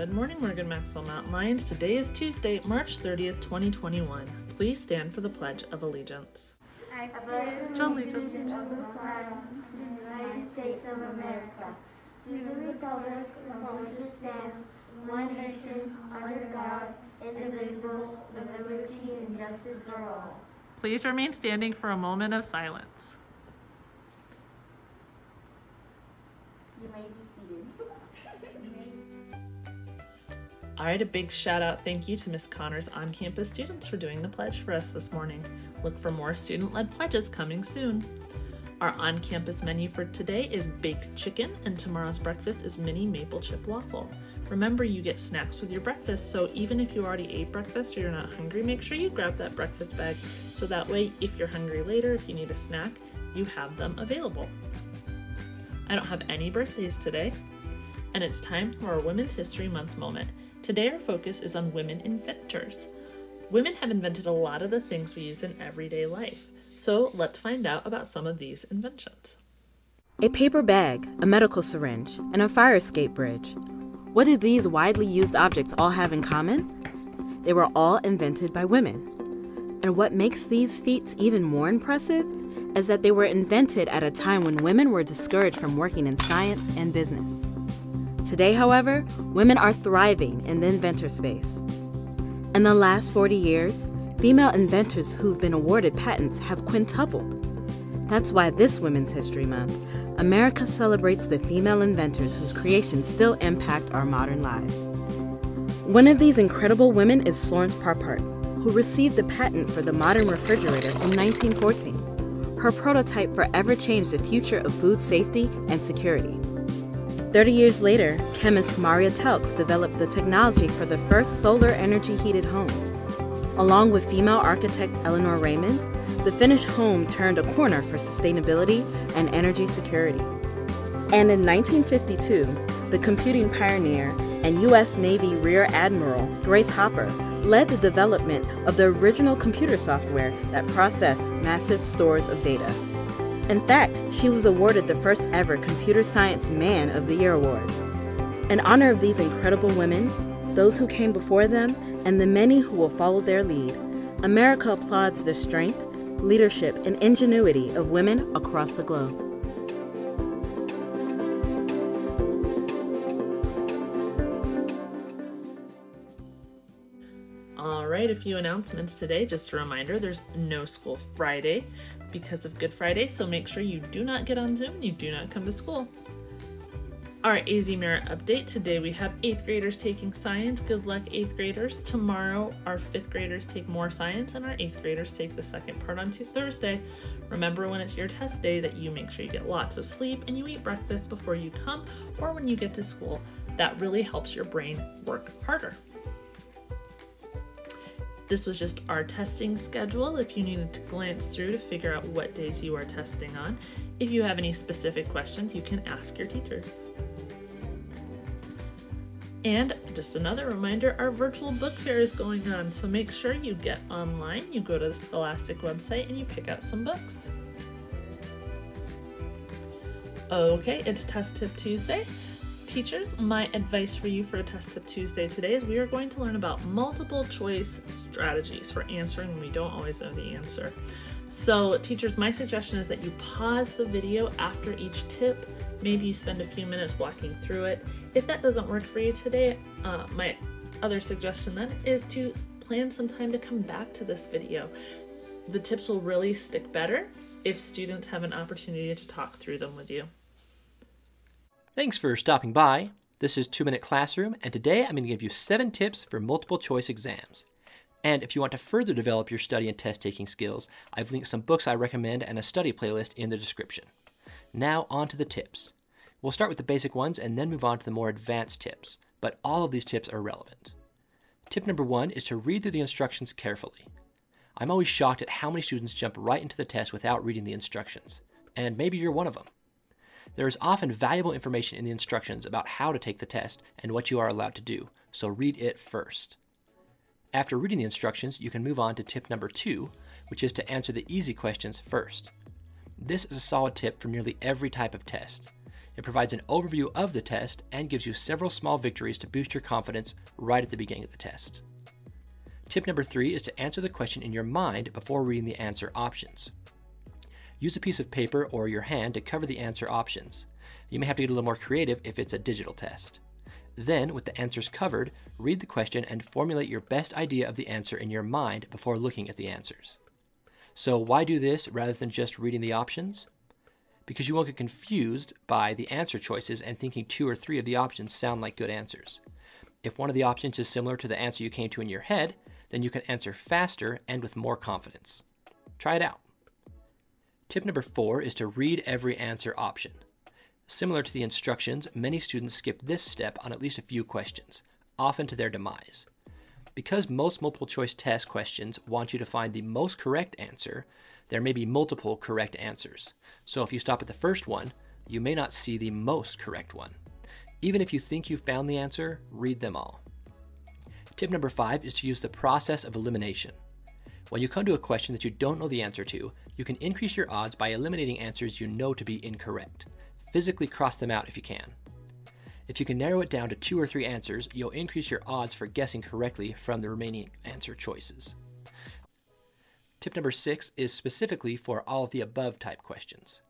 Good morning, Morgan Maxwell Mountain Lions. Today is Tuesday, March 30th, 2021. Please stand for the Pledge of Allegiance. I pledge allegiance to the flag of the United States of America, to the republic for which it stands, one nation, under God, indivisible, with liberty and justice for all. Please remain standing for a moment of silence. You may be seated. All right, a big shout out thank you to Ms. Connor's on-campus students for doing the pledge for us this morning. Look for more student-led pledges coming soon. Our on-campus menu for today is baked chicken, and tomorrow's breakfast is mini maple chip waffle. Remember, you get snacks with your breakfast, so even if you already ate breakfast or you're not hungry, make sure you grab that breakfast bag so that way if you're hungry later, if you need a snack, you have them available. I don't have any birthdays today, and it's time for our Women's History Month moment. Today our focus is on women inventors. Women have invented a lot of the things we use in everyday life. So let's find out about some of these inventions. A paper bag, a medical syringe, and a fire escape bridge. What do these widely used objects all have in common? They were all invented by women. And what makes these feats even more impressive is that they were invented at a time when women were discouraged from working in science and business. Today, however, women are thriving in the inventor space. In the last 40 years, female inventors who've been awarded patents have quintupled. That's why this Women's History Month, America celebrates the female inventors whose creations still impact our modern lives. One of these incredible women is Florence Parpart, who received the patent for the modern refrigerator in 1914. Her prototype forever changed the future of food safety and security. 30 years later, chemist Maria Telx developed the technology for the first solar energy heated home. Along with female architect Eleanor Raymond, the Finnish home turned a corner for sustainability and energy security. And in 1952, the computing pioneer and U.S. Navy Rear Admiral Grace Hopper led the development of the original computer software that processed massive stores of data. In fact, she was awarded the first ever Computer Science Man of the Year award. In honor of these incredible women, those who came before them, and the many who will follow their lead, America applauds the strength, leadership, and ingenuity of women across the globe. All right, a few announcements today. Just a reminder, there's no school Friday because of Good Friday, so make sure you do not get on Zoom, you do not come to school. Our AZ Merit update. Today we have 8th graders taking science. Good luck, 8th graders. Tomorrow our 5th graders take more science and our 8th graders take the second part on Thursday. Remember, when it's your test day, that you make sure you get lots of sleep and you eat breakfast before you come or when you get to school. That really helps your brain work harder. This was just our testing schedule if you needed to glance through to figure out what days you are testing on. If you have any specific questions, you can ask your teachers. And just another reminder, our virtual book fair is going on, so make sure you get online, you go to the Scholastic website and you pick out some books. Okay, it's Test Tip Tuesday. Teachers, my advice for you for a Test Tip Tuesday today is we are going to learn about multiple choice strategies for answering when we don't always know the answer. So teachers, my suggestion is that you pause the video after each tip. Maybe you spend a few minutes walking through it. If that doesn't work for you today, my other suggestion then is to plan some time to come back to this video. The tips will really stick better if students have an opportunity to talk through them with you. Thanks for stopping by. This is 2 Minute Classroom, and today I'm going to give you 7 tips for multiple choice exams. And if you want to further develop your study and test taking skills, I've linked some books I recommend and a study playlist in the description. Now on to the tips. We'll start with the basic ones and then move on to the more advanced tips, but all of these tips are relevant. Tip number 1 is to read through the instructions carefully. I'm always shocked at how many students jump right into the test without reading the instructions, and maybe you're one of them. There is often valuable information in the instructions about how to take the test and what you are allowed to do, so read it first. After reading the instructions, you can move on to tip number 2, which is to answer the easy questions first. This is a solid tip for nearly every type of test. It provides an overview of the test and gives you several small victories to boost your confidence right at the beginning of the test. Tip number 3 is to answer the question in your mind before reading the answer options. Use a piece of paper or your hand to cover the answer options. You may have to get a little more creative if it's a digital test. Then, with the answers covered, read the question and formulate your best idea of the answer in your mind before looking at the answers. So why do this rather than just reading the options? Because you won't get confused by the answer choices and thinking 2 or 3 of the options sound like good answers. If one of the options is similar to the answer you came to in your head, then you can answer faster and with more confidence. Try it out. Tip number 4 is to read every answer option. Similar to the instructions, many students skip this step on at least a few questions, often to their demise. Because most multiple choice test questions want you to find the most correct answer, there may be multiple correct answers. So if you stop at the first one, you may not see the most correct one. Even if you think you've found the answer, read them all. Tip number 5 is to use the process of elimination. When you come to a question that you don't know the answer to, you can increase your odds by eliminating answers you know to be incorrect. Physically cross them out if you can. If you can narrow it down to 2 or 3 answers, you'll increase your odds for guessing correctly from the remaining answer choices. Tip number 6 is specifically for all of the above type questions.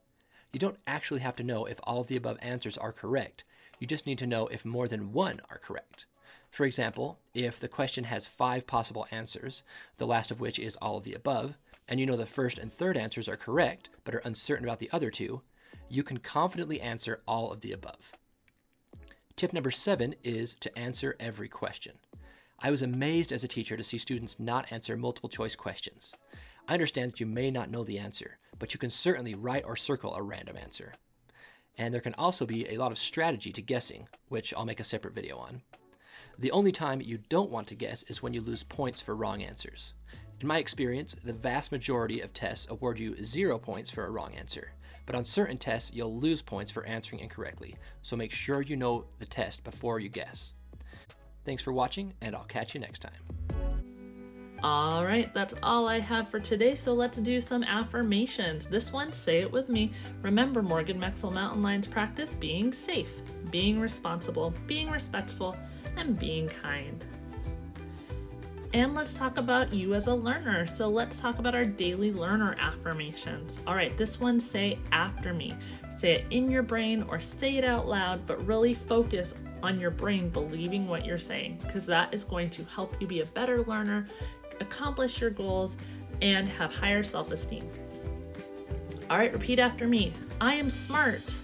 You don't actually have to know if all of the above answers are correct. You just need to know if more than one are correct. For example, if the question has 5 possible answers, the last of which is all of the above, and you know the first and third answers are correct, but are uncertain about the other 2, you can confidently answer all of the above. Tip number 7 is to answer every question. I was amazed as a teacher to see students not answer multiple choice questions. I understand that you may not know the answer, but you can certainly write or circle a random answer. And there can also be a lot of strategy to guessing, which I'll make a separate video on. The only time you don't want to guess is when you lose points for wrong answers. In my experience, the vast majority of tests award you 0 points for a wrong answer. But on certain tests, you'll lose points for answering incorrectly, so make sure you know the test before you guess. Thanks for watching, and I'll catch you next time. Alright, that's all I have for today, so let's do some affirmations. This one, say it with me. Remember Morgan Maxwell Mountain Lion's practice being safe, being responsible, being respectful, and being kind. And let's talk about you as a learner. So let's talk about our daily learner affirmations. All right, this one, say after me. Say it in your brain or say it out loud, but really focus on your brain believing what you're saying, because that is going to help you be a better learner, accomplish your goals, and have higher self-esteem. All right, repeat after me. I am smart.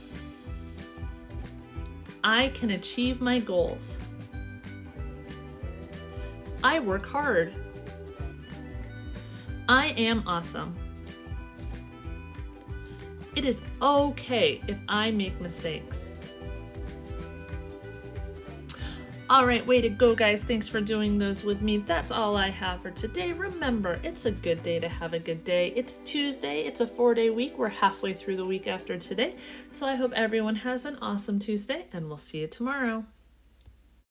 I can achieve my goals. I work hard. I am awesome. It is okay if I make mistakes. All right, way to go, guys. Thanks for doing those with me. That's all I have for today. Remember, it's a good day to have a good day. It's Tuesday. It's a 4-day week. We're halfway through the week after today. So I hope everyone has an awesome Tuesday, and we'll see you tomorrow.